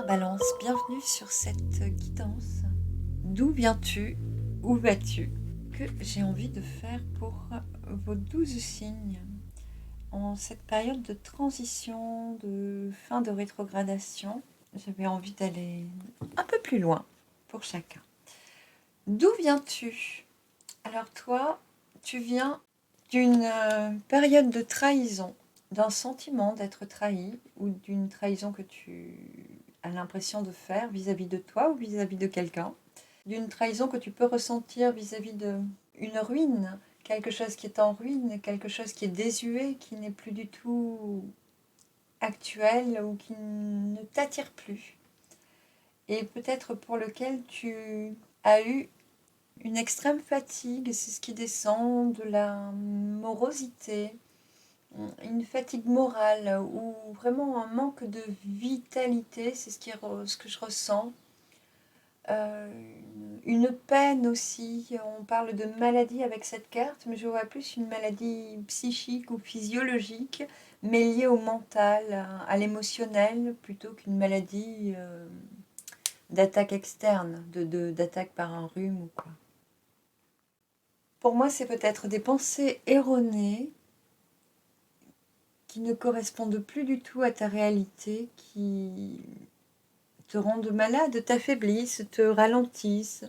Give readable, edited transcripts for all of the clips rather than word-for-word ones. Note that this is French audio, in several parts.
Chère Balance, bienvenue sur cette guidance. D'où viens-tu? Où vas-tu? Que j'ai envie de faire pour vos 12 signes en cette période de transition, de fin de rétrogradation. J'avais envie d'aller un peu plus loin pour chacun. D'où viens-tu? Alors toi, tu viens d'une période de trahison, d'un sentiment d'être trahi ou d'une trahison que tu as l'impression de faire vis-à-vis de toi ou vis-à-vis de quelqu'un, d'une trahison que tu peux ressentir vis-à-vis d'une ruine, quelque chose qui est en ruine, quelque chose qui est désuet, qui n'est plus du tout actuel ou qui ne t'attire plus. Et peut-être pour lequel tu as eu une extrême fatigue, c'est ce qui descend, de la morosité, une fatigue morale ou vraiment un manque de vitalité, c'est ce que je ressens. Une peine aussi, on parle de maladie avec cette carte, mais je vois plus une maladie psychique ou physiologique, mais liée au mental, à l'émotionnel, plutôt qu'une maladie d'attaque externe, d'attaque par un rhume ou quoi. Pour moi, c'est peut-être des pensées erronées qui ne correspondent plus du tout à ta réalité, qui te rendent malade, t'affaiblissent, te ralentissent.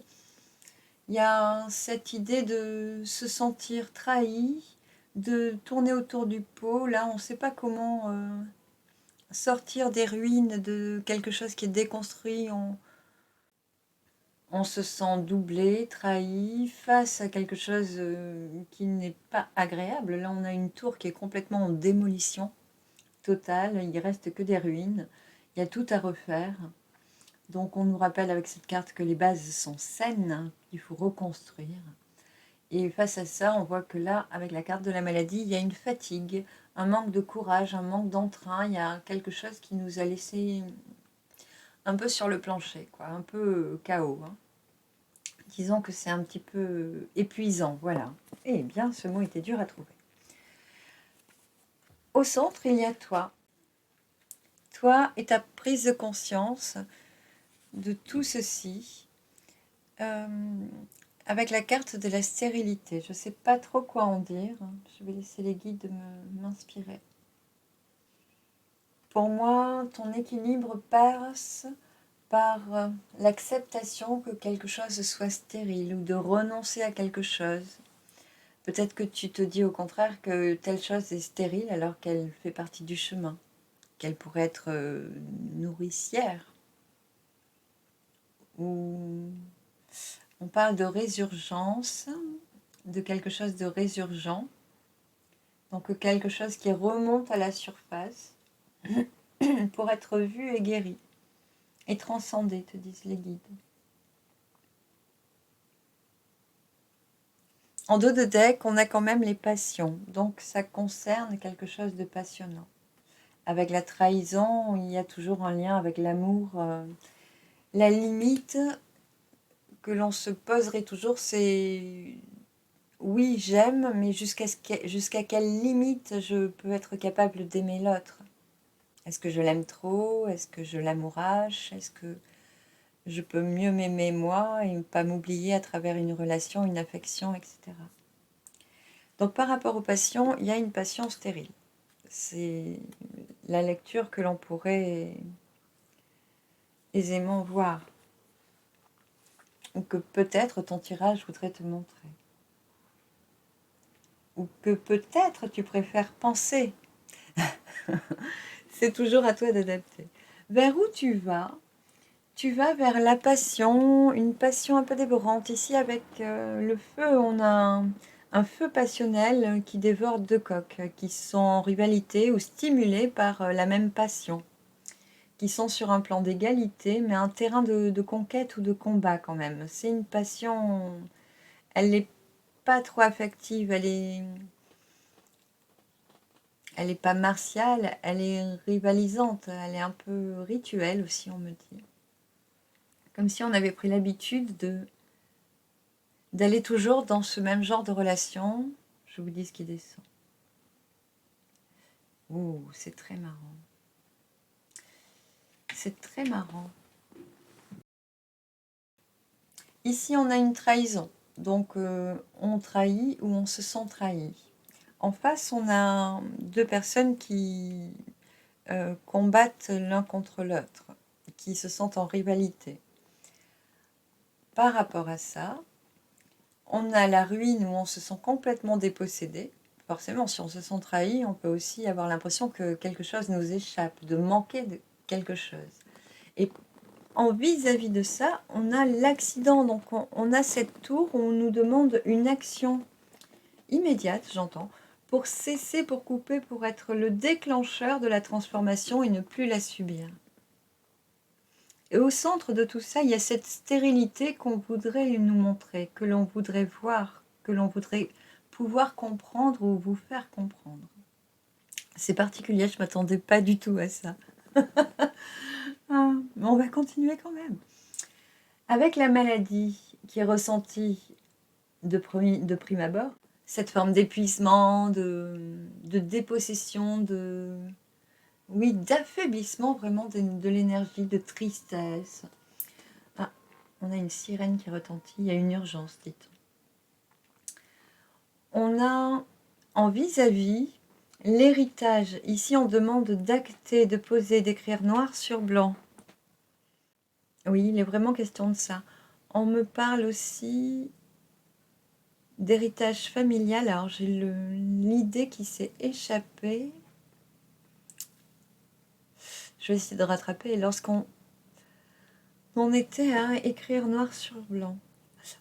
Il y a cette idée de se sentir trahi, de tourner autour du pot. Là, on ne sait pas comment sortir des ruines de quelque chose qui est déconstruit. On se sent doublé, trahi, face à quelque chose qui n'est pas agréable. Là, on a une tour qui est complètement en démolition totale. Il ne reste que des ruines. Il y a tout à refaire. Donc, on nous rappelle avec cette carte que les bases sont saines, qu'il faut reconstruire. Et face à ça, on voit que là, avec la carte de la maladie, il y a une fatigue, un manque de courage, un manque d'entrain. Il y a quelque chose qui nous a laissé un peu sur le plancher, quoi, un peu chaos. Hein. Disons que c'est un petit peu épuisant, voilà. Eh bien, ce mot était dur à trouver. Au centre, il y a toi. Toi et ta prise de conscience de tout ceci, avec la carte de la stérilité. Je ne sais pas trop quoi en dire. Je vais laisser les guides m'inspirer. Pour moi, ton équilibre passe par l'acceptation que quelque chose soit stérile ou de renoncer à quelque chose. Peut-être que tu te dis au contraire que telle chose est stérile alors qu'elle fait partie du chemin, qu'elle pourrait être nourricière. Ou on parle de résurgence, de quelque chose de résurgent, donc quelque chose qui remonte à la surface pour être vu et guéri et transcendé, te disent les guides. En dos de deck, on a quand même les passions, donc ça concerne quelque chose de passionnant. Avec la trahison, il y a toujours un lien avec l'amour. La limite que l'on se poserait toujours, c'est oui, j'aime, mais jusqu'à quelle limite je peux être capable d'aimer l'autre? Est-ce que je l'aime trop? Est-ce que je l'amourache? Est-ce que je peux mieux m'aimer moi et ne pas m'oublier à travers une relation, une affection, etc. Donc par rapport aux passions, il y a une passion stérile. C'est la lecture que l'on pourrait aisément voir. Ou que peut-être ton tirage voudrait te montrer. Ou que peut-être tu préfères penser. C'est toujours à toi d'adapter. Vers où tu vas? Tu vas vers la passion, une passion un peu dévorante. Ici, avec le feu, on a un feu passionnel qui dévore deux coqs, qui sont en rivalité ou stimulés par la même passion, qui sont sur un plan d'égalité, mais un terrain de conquête ou de combat quand même. C'est une passion, elle n'est pas trop affective, elle est pas martiale, elle est rivalisante, elle est un peu rituelle aussi, on me dit. Comme si on avait pris l'habitude d'aller toujours dans ce même genre de relation. Je vous dis ce qui descend. Oh, c'est très marrant. c'est très marrant. Ici, on a une trahison. Donc, on trahit ou on se sent trahi. En face, on a deux personnes qui combattent l'un contre l'autre, qui se sentent en rivalité. Par rapport à ça, on a la ruine où on se sent complètement dépossédé. Forcément, si on se sent trahi, on peut aussi avoir l'impression que quelque chose nous échappe, de manquer de quelque chose. Et en vis-à-vis de ça, on a l'accident. Donc, on a cette tour où on nous demande une action immédiate, j'entends, pour cesser, pour couper, pour être le déclencheur de la transformation et ne plus la subir. Et au centre de tout ça, il y a cette stérilité qu'on voudrait nous montrer, que l'on voudrait voir, que l'on voudrait pouvoir comprendre ou vous faire comprendre. C'est particulier, je ne m'attendais pas du tout à ça. Mais on va continuer quand même. Avec la maladie qui est ressentie de prime abord, cette forme d'épuisement, de dépossession, oui, d'affaiblissement vraiment de l'énergie, de tristesse. Ah, on a une sirène qui retentit, il y a une urgence, dit-on. On a en vis-à-vis l'héritage. Ici, on demande d'acter, de poser, d'écrire noir sur blanc. Oui, il est vraiment question de ça. On me parle aussi d'héritage familial. Alors, j'ai l'idée qui s'est échappée. Je vais essayer de rattraper. Lorsqu'on était à écrire noir sur blanc,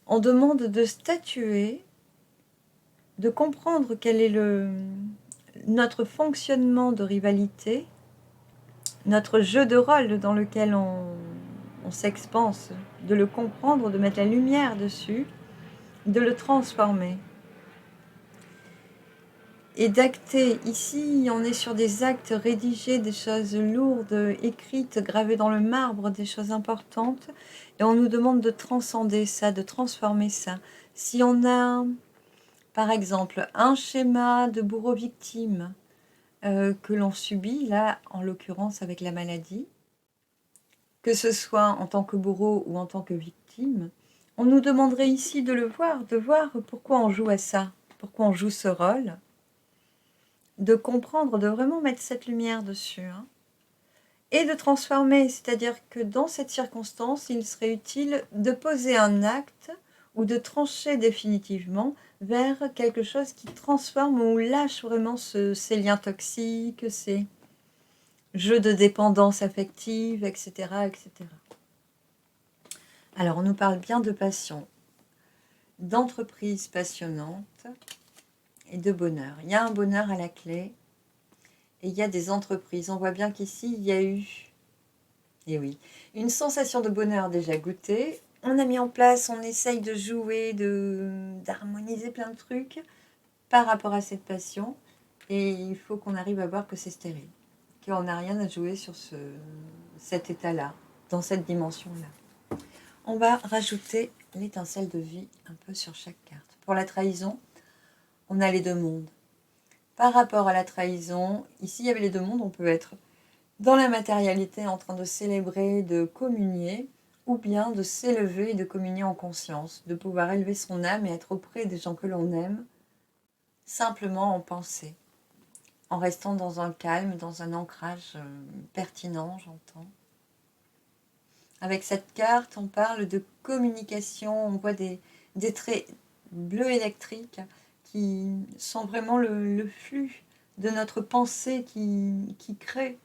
on demande de statuer, de comprendre quel est notre fonctionnement de rivalité, notre jeu de rôle dans lequel on s'expanse, de le comprendre, de mettre la lumière dessus, de le transformer. Et d'acter, ici on est sur des actes rédigés, des choses lourdes, écrites, gravées dans le marbre, des choses importantes, et on nous demande de transcender ça, de transformer ça. Si on a, par exemple, un schéma de bourreau-victime que l'on subit, là en l'occurrence avec la maladie, que ce soit en tant que bourreau ou en tant que victime, on nous demanderait ici de le voir, de voir pourquoi on joue à ça, pourquoi on joue ce rôle, de comprendre, de vraiment mettre cette lumière dessus, hein, et de transformer, c'est-à-dire que dans cette circonstance, il serait utile de poser un acte ou de trancher définitivement vers quelque chose qui transforme ou lâche vraiment ces liens toxiques, ces jeux de dépendance affective, etc., etc. Alors, on nous parle bien de passion, d'entreprise passionnante et de bonheur. Il y a un bonheur à la clé et il y a des entreprises. On voit bien qu'ici, il y a eu, et oui, une sensation de bonheur déjà goûtée. On a mis en place, on essaye de jouer, d'harmoniser plein de trucs par rapport à cette passion. Et il faut qu'on arrive à voir que c'est stérile, qu'on n'a rien à jouer sur cet état-là, dans cette dimension-là. On va rajouter l'étincelle de vie un peu sur chaque carte. Pour la trahison, on a les deux mondes. Par rapport à la trahison, ici il y avait les deux mondes, on peut être dans la matérialité en train de célébrer, de communier, ou bien de s'élever et de communier en conscience, de pouvoir élever son âme et être auprès des gens que l'on aime, simplement en pensée, en restant dans un calme, dans un ancrage pertinent, j'entends. Avec cette carte, on parle de communication, on voit des traits bleus électriques qui sont vraiment le flux de notre pensée qui crée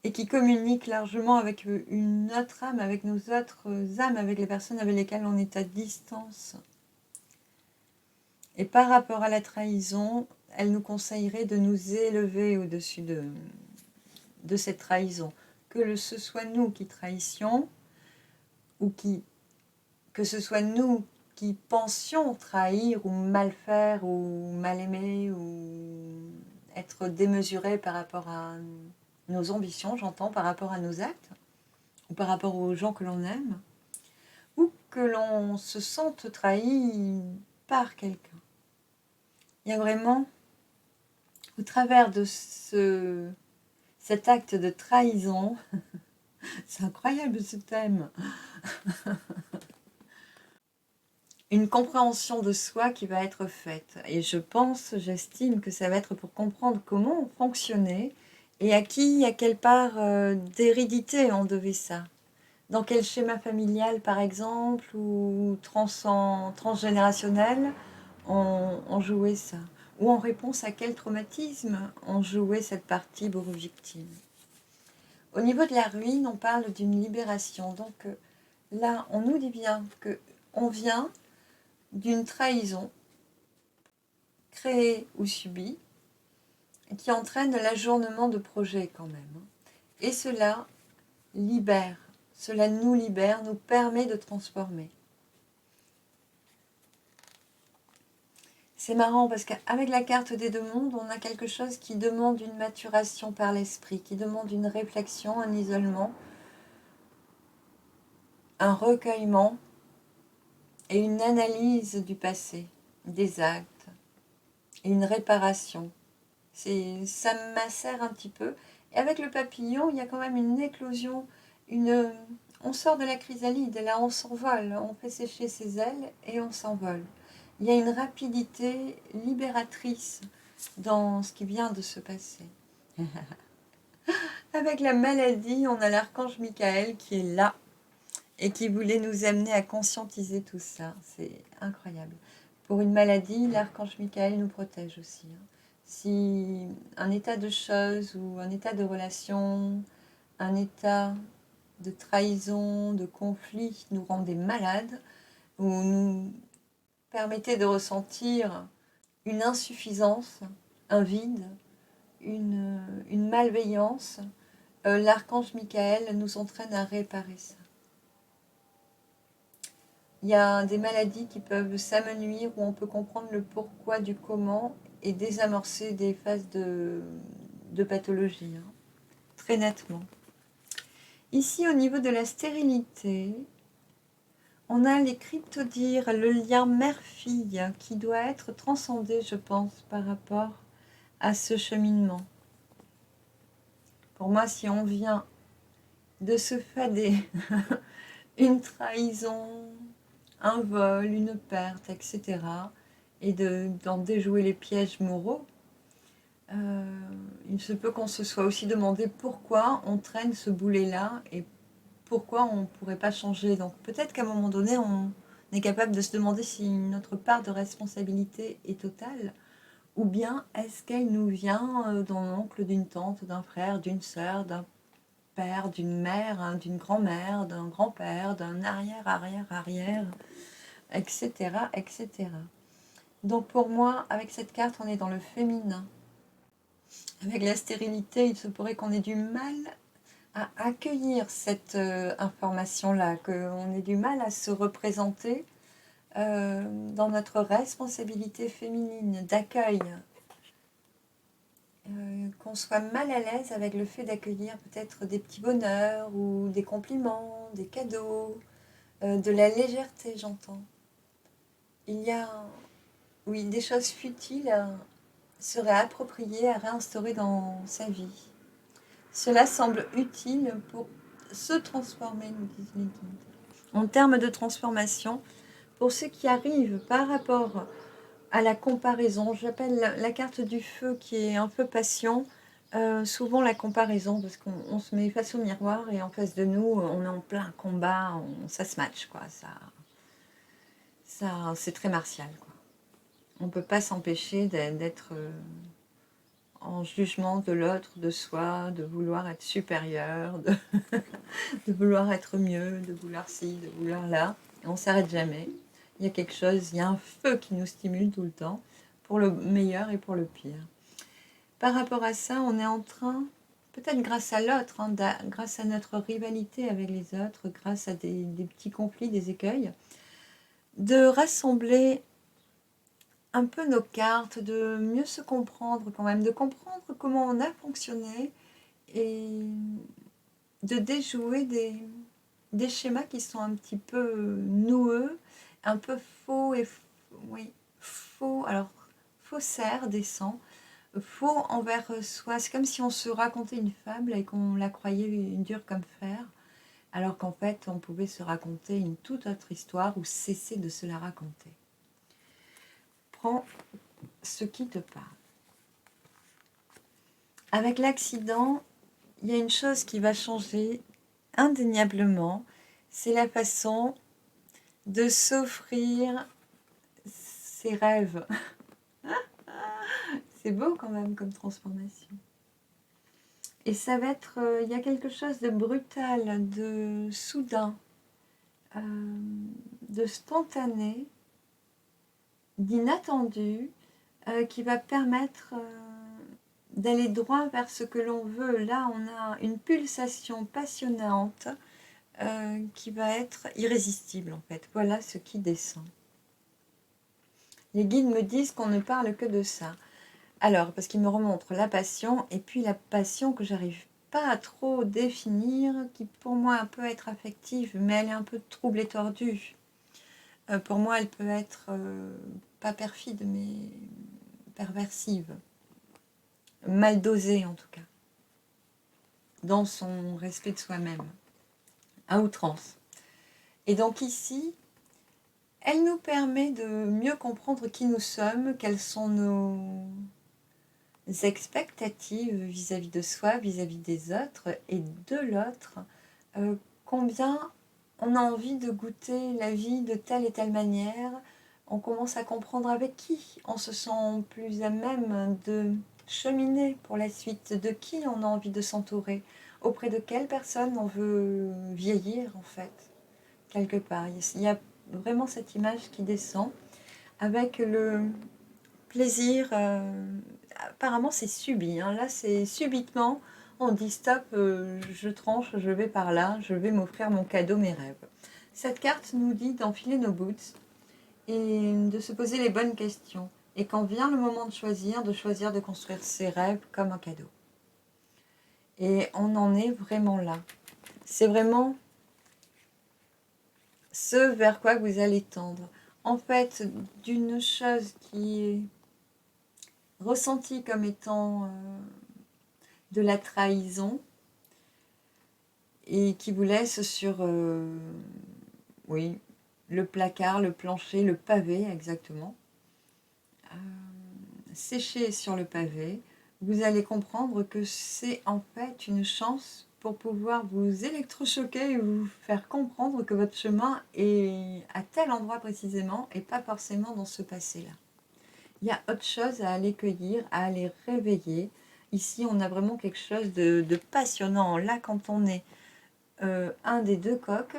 et qui communique largement avec une autre âme, avec nos autres âmes, avec les personnes avec lesquelles on est à distance. Et par rapport à la trahison, elle nous conseillerait de nous élever au-dessus de cette trahison. Que ce soit nous qui trahissions, ou que ce soit nous qui pensions trahir ou mal faire ou mal aimer ou être démesurés par rapport à nos ambitions, j'entends, par rapport à nos actes ou par rapport aux gens que l'on aime, ou que l'on se sente trahi par quelqu'un. Il y a vraiment, au travers de cet acte de trahison, C'est incroyable ce thème. Une compréhension de soi qui va être faite. Et je pense, j'estime que ça va être pour comprendre comment on fonctionnait et à quelle part d'hérédité on devait ça. Dans quel schéma familial, par exemple, ou transgénérationnel, on jouait ça. Ou en réponse à quel traumatisme on jouait cette partie bourreau-victime. Au niveau de la ruine, on parle d'une libération. Donc là, on nous dit bien qu'on vient d'une trahison créée ou subie qui entraîne l'ajournement de projets quand même. Et cela libère, cela nous libère, nous permet de transformer. C'est marrant parce qu'avec la carte des deux mondes, on a quelque chose qui demande une maturation par l'esprit, qui demande une réflexion, un isolement, un recueillement et une analyse du passé, des actes, et une réparation. Ça macère un petit peu. Et avec le papillon, il y a quand même une éclosion, on sort de la chrysalide, et là on s'envole, on fait sécher ses ailes et on s'envole. Il y a une rapidité libératrice dans ce qui vient de se passer. Avec la maladie, on a l'archange Michael qui est là et qui voulait nous amener à conscientiser tout ça. C'est incroyable. Pour une maladie, l'archange Michael nous protège aussi. Si un état de choses ou un état de relation, un état de trahison, de conflit nous rendait malades ou nous permettait de ressentir une insuffisance, un vide, une malveillance, l'archange Michael nous entraîne à réparer ça. Il y a des maladies qui peuvent s'amenuire où on peut comprendre le pourquoi du comment et désamorcer des phases de pathologie, très nettement. Ici, au niveau de la stérilité, on a les cryptodires, le lien mère-fille qui doit être transcendé, je pense, par rapport à ce cheminement. Pour moi, si on vient de se fader une trahison, un vol, une perte, etc., et d'en déjouer les pièges moraux, il se peut qu'on se soit aussi demandé pourquoi on traîne ce boulet-là et pourquoi on ne pourrait pas changer. Donc peut-être qu'à un moment donné, on est capable de se demander si notre part de responsabilité est totale, ou bien est-ce qu'elle nous vient d'un oncle, d'une tante, d'un frère, d'une sœur, d'un père, d'une mère, d'une grand-mère, d'un grand-père, d'un arrière-arrière-arrière, etc., etc. Donc pour moi, avec cette carte, on est dans le féminin. Avec la stérilité, il se pourrait qu'on ait du mal à accueillir cette information-là, qu'on ait du mal à se représenter dans notre responsabilité féminine d'accueil, qu'on soit mal à l'aise avec le fait d'accueillir peut-être des petits bonheurs ou des compliments, des cadeaux, de la légèreté, j'entends. Il y a, oui, des choses futiles seraient appropriées à réinstaurer dans sa vie. Cela semble utile pour se transformer, nous disent les guides. En termes de transformation, pour ceux qui arrivent par rapport à la comparaison, j'appelle la carte du feu qui est un peu passion, souvent la comparaison, parce qu'on se met face au miroir et en face de nous, on est en plein combat, ça se match, quoi. Ça, c'est très martial, quoi. On ne peut pas s'empêcher d'être en jugement de l'autre, de soi, de vouloir être supérieur, de vouloir être mieux, de vouloir ci, de vouloir là. Et on ne s'arrête jamais. Il y a quelque chose, il y a un feu qui nous stimule tout le temps, pour le meilleur et pour le pire. Par rapport à ça, on est en train, peut-être grâce à l'autre, grâce à notre rivalité avec les autres, grâce à des petits conflits, des écueils, de rassembler un peu nos cartes, de mieux se comprendre quand même, de comprendre comment on a fonctionné et de déjouer des schémas qui sont un petit peu noueux, un peu faux et oui, faux, alors faussaires des sangs, faux envers soi. C'est comme si on se racontait une fable et qu'on la croyait dure comme fer, alors qu'en fait, on pouvait se raconter une toute autre histoire ou cesser de se la raconter. Prends ce qui te parle. Avec l'accident, il y a une chose qui va changer indéniablement, c'est la façon de s'offrir ses rêves. C'est beau quand même comme transformation. Et ça va être, il y a quelque chose de brutal, de soudain, de spontané, d'inattendu, qui va permettre d'aller droit vers ce que l'on veut. Là, on a une pulsation passionnante qui va être irrésistible en fait. Voilà ce qui descend. Les guides me disent qu'on ne parle que de ça. Alors, parce qu'ils me remontrent la passion, et puis la passion que j'arrive pas à trop définir, qui pour moi peut être affective, mais elle est un peu trouble et tordue. Pour moi, elle peut être pas perfide, mais perversive. Mal dosée en tout cas. Dans son respect de soi-même. À outrance. Et donc ici, elle nous permet de mieux comprendre qui nous sommes, quelles sont nos expectatives vis-à-vis de soi, vis-à-vis des autres et de l'autre, combien on a envie de goûter la vie de telle et telle manière, on commence à comprendre avec qui on se sent plus à même de cheminer pour la suite, de qui on a envie de s'entourer, auprès de quelle personne on veut vieillir en fait, quelque part. Il y a vraiment cette image qui descend avec le plaisir. Apparemment, c'est subi. Hein. Là, c'est subitement, on dit stop, je tranche, je vais par là, je vais m'offrir mon cadeau, mes rêves. Cette carte nous dit d'enfiler nos boots et de se poser les bonnes questions. Et quand vient le moment de choisir de construire ses rêves comme un cadeau. Et on en est vraiment là. C'est vraiment ce vers quoi vous allez tendre. En fait, d'une chose qui est ressentie comme étant de la trahison et qui vous laisse sur oui, le placard, le plancher, le pavé exactement. Séché sur le pavé, vous allez comprendre que c'est en fait une chance pour pouvoir vous électrochoquer et vous faire comprendre que votre chemin est à tel endroit précisément et pas forcément dans ce passé-là. Il y a autre chose à aller cueillir, à aller réveiller. Ici, on a vraiment quelque chose de passionnant. Là, quand on est un des deux coqs,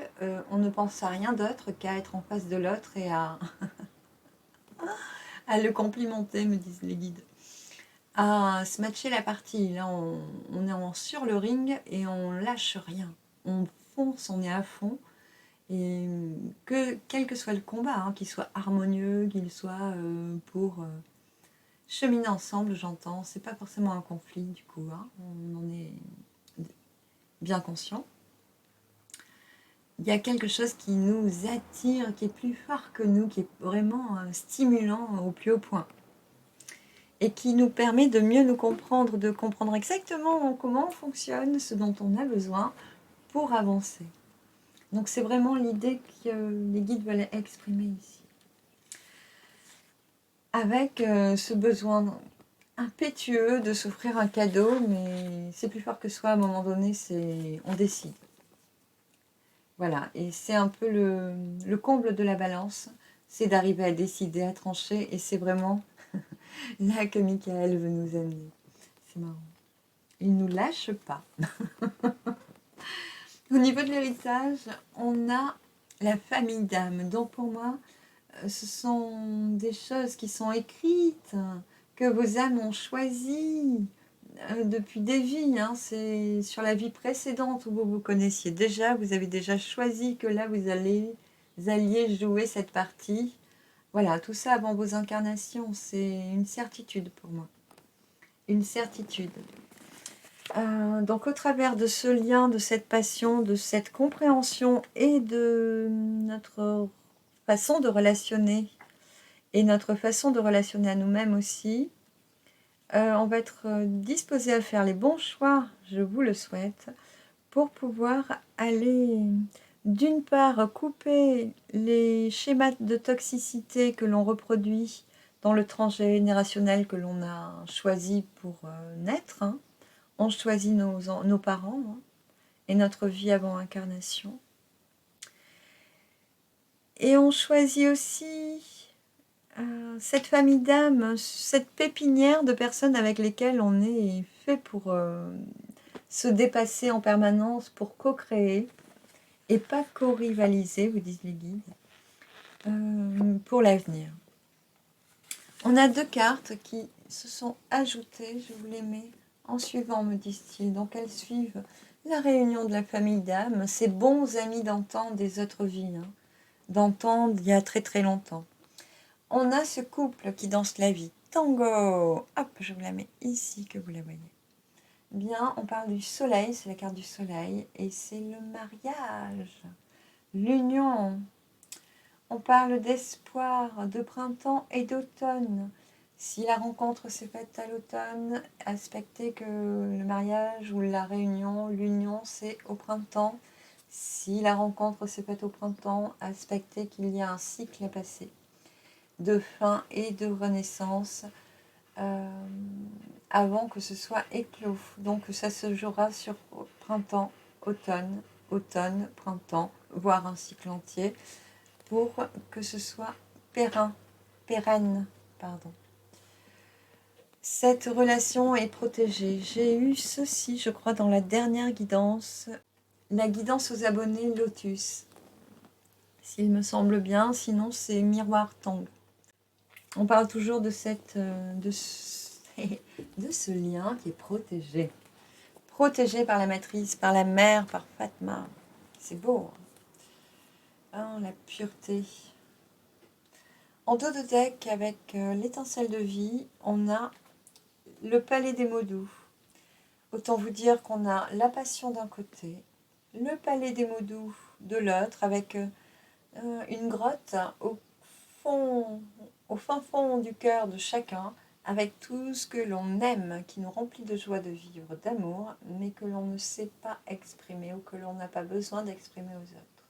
on ne pense à rien d'autre qu'à être en face de l'autre et à le complimenter, me disent les guides. À se matcher la partie. Là, on est sur le ring et on lâche rien. On fonce, on est à fond. Et quel que soit le combat, hein, qu'il soit harmonieux, qu'il soit pour cheminer ensemble, j'entends. C'est pas forcément un conflit du coup. Hein, on en est bien conscient. Il y a quelque chose qui nous attire, qui est plus fort que nous, qui est vraiment stimulant au plus haut point. Et qui nous permet de mieux nous comprendre, de comprendre exactement comment on fonctionne, ce dont on a besoin pour avancer. Donc c'est vraiment l'idée que les guides veulent exprimer ici. Avec ce besoin impétueux de s'offrir un cadeau, mais c'est plus fort que soi à un moment donné, on décide. Voilà, et c'est un peu le comble de la balance, c'est d'arriver à décider, à trancher, et c'est vraiment là que Michael veut nous amener. C'est marrant. Il ne nous lâche pas. Au niveau de l'héritage, on a la famille d'âme. Donc pour moi, ce sont des choses qui sont écrites, que vos âmes ont choisies depuis des vies. Hein. C'est sur la vie précédente où vous vous connaissiez déjà. Vous avez déjà choisi que là, vous alliez jouer cette partie. Voilà, tout ça avant vos incarnations, c'est une certitude pour moi. Une certitude. Donc au travers de ce lien, de cette passion, de cette compréhension et de notre façon de relationner et notre façon de relationner à nous-mêmes aussi, on va être disposé à faire les bons choix, je vous le souhaite, pour pouvoir aller, d'une part, couper les schémas de toxicité que l'on reproduit dans le transgénérationnel que l'on a choisi pour naître. Hein. On choisit nos parents hein, et notre vie avant incarnation. Et on choisit aussi cette famille d'âmes, cette pépinière de personnes avec lesquelles on est fait pour se dépasser en permanence, pour co-créer et pas co-rivaliser, vous disent les guides, pour l'avenir. On a 2 cartes qui se sont ajoutées, je vous les mets en suivant, me disent-ils. Donc elles suivent la réunion de la famille d'âmes, ces bons amis d'antan des autres vies, hein, d'antan d'il y a très très longtemps. On a ce couple qui danse la vie. Tango! Hop, je vous la mets ici, que vous la voyez. Bien, on parle du soleil, c'est la carte du soleil, et c'est le mariage, l'union. On parle d'espoir, de printemps et d'automne. Si la rencontre s'est faite à l'automne, aspectez que le mariage ou la réunion, l'union, c'est au printemps. Si la rencontre s'est faite au printemps, aspectez qu'il y a un cycle à passer de fin et de renaissance avant que ce soit éclos. Donc ça se jouera sur printemps, automne, automne, printemps, voire un cycle entier pour que ce soit pérenne. Pardon. Cette relation est protégée. J'ai eu ceci, je crois, dans la dernière guidance, la guidance aux abonnés Lotus. S'il me semble bien, sinon c'est Miroir Tang. On parle toujours de de ce lien qui est protégé. Protégé par la matrice, par la mère, par Fatma. C'est beau. Hein, la pureté. En dos de deck, avec l'étincelle de vie, on a le palais des mots doux. Autant vous dire qu'on a la passion d'un côté, le palais des mots doux de l'autre, avec une grotte au fin fond du cœur de chacun, avec tout ce que l'on aime, qui nous remplit de joie de vivre, d'amour, mais que l'on ne sait pas exprimer ou que l'on n'a pas besoin d'exprimer aux autres.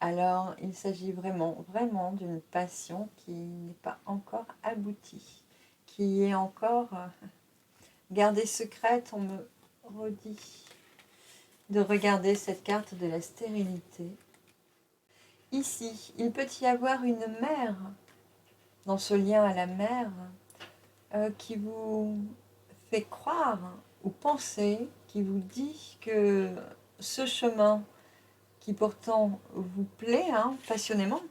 Alors, il s'agit vraiment, vraiment d'une passion qui n'est pas encore aboutie, qui est encore gardée secrète. On me redit de regarder cette carte de la stérilité. Ici, il peut y avoir une mère, dans ce lien à la mère, qui vous fait croire ou penser, qui vous dit que ce chemin qui pourtant vous plaît passionnément,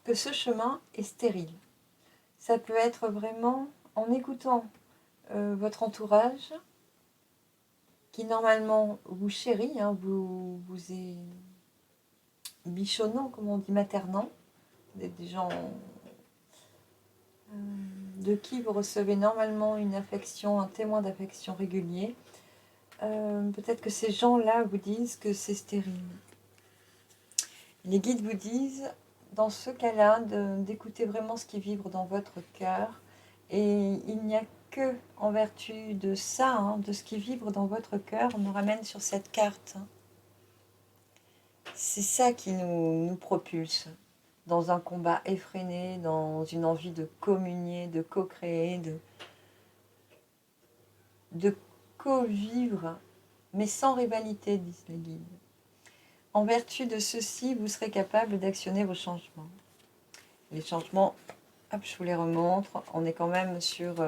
que ce chemin est stérile. Ça peut être vraiment en écoutant votre entourage, qui normalement vous chérit, vous est bichonnant, comme on dit, maternant, des gens de qui vous recevez normalement une affection, un témoin d'affection régulier. Peut-être que ces gens-là vous disent que c'est stérile. Les guides vous disent, dans ce cas-là, d'écouter vraiment ce qui vibre dans votre cœur. Et il n'y a que en vertu de ça, de ce qui vibre dans votre cœur, on nous ramène sur cette carte. C'est ça qui nous propulse dans un combat effréné, dans une envie de communier, de co-créer, de co-vivre, mais sans rivalité, disent les guides. En vertu de ceci, vous serez capable d'actionner vos changements. Les changements, hop, je vous les remontre. On est quand même sur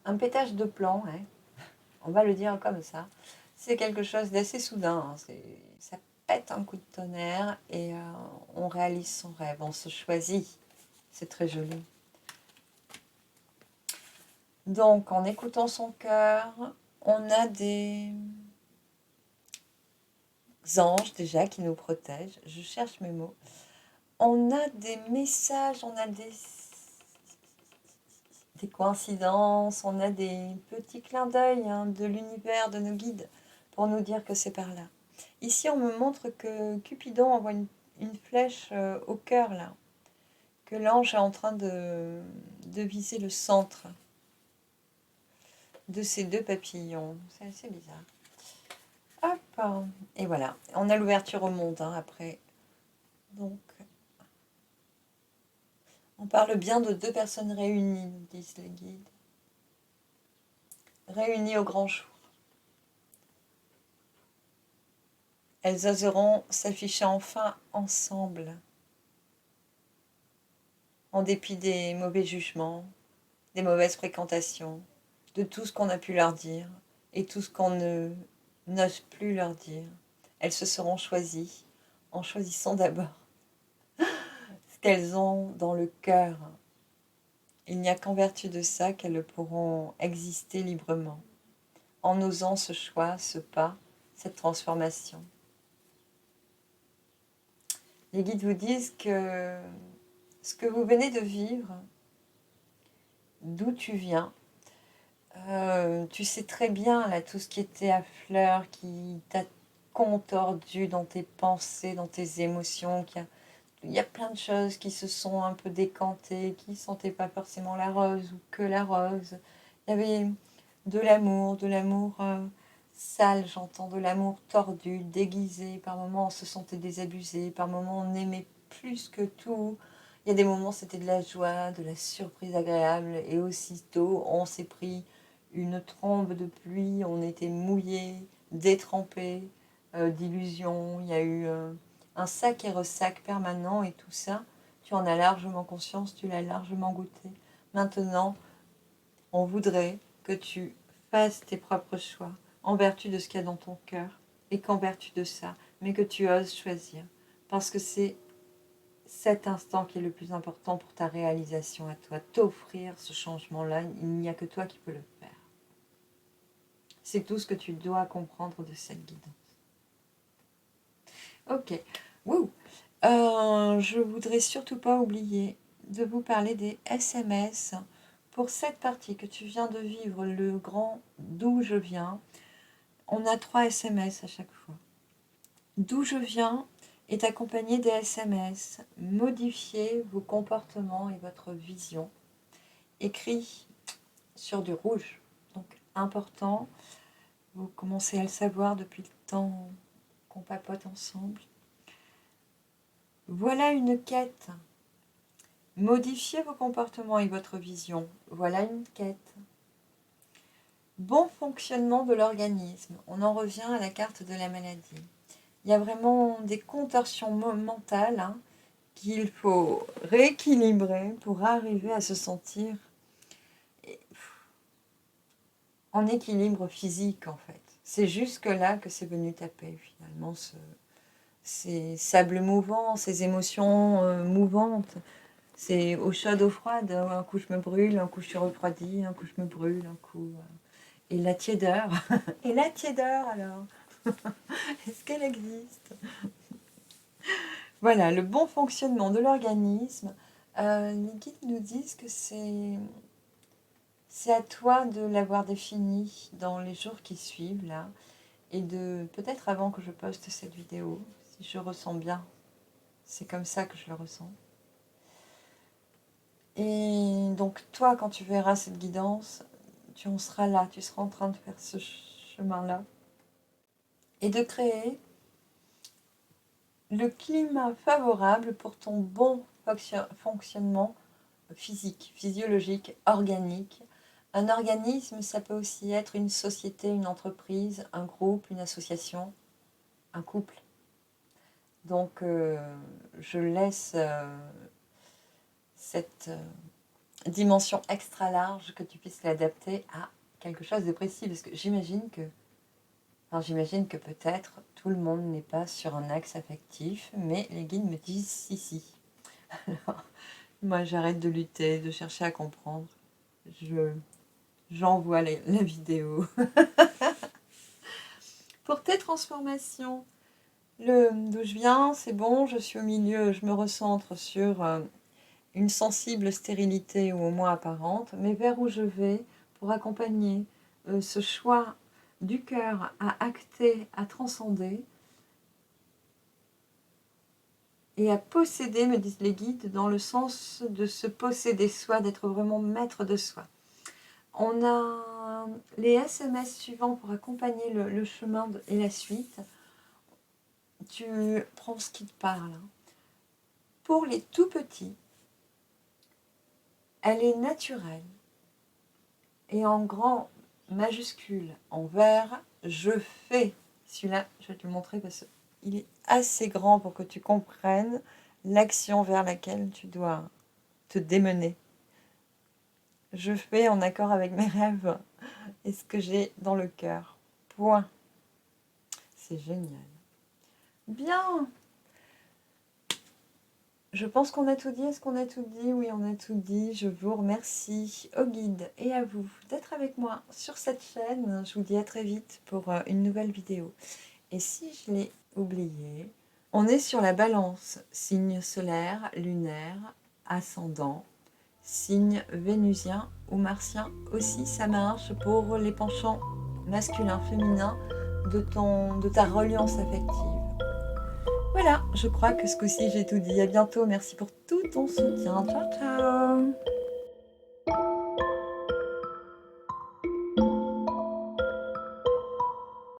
un pétage de plomb, hein. On va le dire comme ça. C'est quelque chose d'assez soudain. Ça pète un coup de tonnerre et on réalise son rêve. On se choisit. C'est très joli. Donc, en écoutant son cœur, on a des anges déjà qui nous protègent. Je cherche mes mots. On a des messages, on a des coïncidences, on a des petits clins d'œil de l'univers, de nos guides, pour nous dire que c'est par là. Ici, on me montre que Cupidon envoie une flèche au cœur, là, que l'ange est en train de viser le centre. de ces deux papillons. C'est assez bizarre. Hop, et voilà. On a l'ouverture au monde hein, après. Donc, on parle bien de deux personnes réunies, disent les guides. Réunies au grand jour. Elles oseront s'afficher enfin ensemble, en dépit des mauvais jugements, des mauvaises fréquentations, de tout ce qu'on a pu leur dire et tout ce qu'on n'ose plus leur dire. Elles se seront choisies en choisissant d'abord ce qu'elles ont dans le cœur. Il n'y a qu'en vertu de ça qu'elles pourront exister librement, en osant ce choix, ce pas, cette transformation. Les guides vous disent que ce que vous venez de vivre, d'où tu viens, tu sais très bien là tout ce qui était à fleur, qui t'a contordu dans tes pensées, dans tes émotions, il y a plein de choses qui se sont un peu décantées, qui ne sentaient pas forcément la rose ou que la rose. Il y avait de l'amour sale, j'entends, de l'amour tordu, déguisé. Par moments, on se sentait désabusé, par moments, on aimait plus que tout. Il y a des moments, c'était de la joie, de la surprise agréable, et aussitôt, on s'est pris une trombe de pluie, on était mouillé, détrempé, d'illusions. Il y a eu un sac et ressac permanent, et tout ça, tu en as largement conscience, tu l'as largement goûté. Maintenant, on voudrait que tu fasses tes propres choix en vertu de ce qu'il y a dans ton cœur et qu'en vertu de ça, mais que tu oses choisir. Parce que c'est cet instant qui est le plus important pour ta réalisation à toi. T'offrir ce changement-là, il n'y a que toi qui peux le faire. C'est tout ce que tu dois comprendre de cette guidance. Ok. Wouh. Je voudrais surtout pas oublier de vous parler des SMS. Pour cette partie que tu viens de vivre, le grand d'où je viens, on a 3 SMS à chaque fois. D'où je viens est accompagné des SMS. Modifiez vos comportements et votre vision. Écrit sur du rouge. Donc important, vous commencez à le savoir depuis le temps qu'on papote ensemble. Voilà une quête. Modifiez vos comportements et votre vision. Voilà une quête. Bon fonctionnement de l'organisme. On en revient à la carte de la maladie. Il y a vraiment des contorsions mentales hein, qu'il faut rééquilibrer pour arriver à se sentir en équilibre physique en fait. C'est jusque-là que c'est venu taper finalement, ces sables mouvants, ces émotions mouvantes. C'est eau chaude, eau froide. Un coup je me brûle, un coup je suis refroidie, un coup je me brûle, un coup... Et la tiédeur. Et la tiédeur alors est-ce qu'elle existe? Voilà, le bon fonctionnement de l'organisme. Les guides nous disent que c'est à toi de l'avoir défini dans les jours qui suivent là. Et de peut-être avant que je poste cette vidéo, si je ressens bien. C'est comme ça que je le ressens. Et donc toi, quand tu verras cette guidance, tu en seras là, tu seras en train de faire ce chemin-là. Et de créer le climat favorable pour ton bon fonctionnement physique, physiologique, organique. Un organisme, ça peut aussi être une société, une entreprise, un groupe, une association, un couple. Donc, je laisse cette dimension extra large que tu puisses l'adapter à quelque chose de précis. Parce que j'imagine que peut-être tout le monde n'est pas sur un axe affectif, mais les guides me disent si. Alors, moi, j'arrête de lutter, de chercher à comprendre. J'envoie la vidéo. Pour tes transformations, d'où je viens, c'est bon, je suis au milieu, je me recentre sur une sensible stérilité ou au moins apparente, mais vers où je vais pour accompagner ce choix du cœur à acter, à transcender et à posséder, me disent les guides, dans le sens de se posséder soi, d'être vraiment maître de soi. On a les SMS suivants pour accompagner le chemin et la suite, tu prends ce qui te parle. Pour les tout petits, elle est naturelle. Et en grand majuscule, en vert, je fais. Celui-là, je vais te le montrer parce qu'il est assez grand pour que tu comprennes l'action vers laquelle tu dois te démener. Je fais en accord avec mes rêves et ce que j'ai dans le cœur. Point. C'est génial. Bien. Je pense qu'on a tout dit. Est-ce qu'on a tout dit? Oui, on a tout dit. Je vous remercie au guide et à vous d'être avec moi sur cette chaîne. Je vous dis à très vite pour une nouvelle vidéo. Et si je l'ai oublié, on est sur la balance, signe solaire, lunaire, ascendant, signe vénusien ou martien aussi, ça marche pour les penchants masculins, féminins de ta reliance affective. Voilà, je crois que ce coup-ci j'ai tout dit. À bientôt, merci pour tout ton soutien. Ciao, ciao!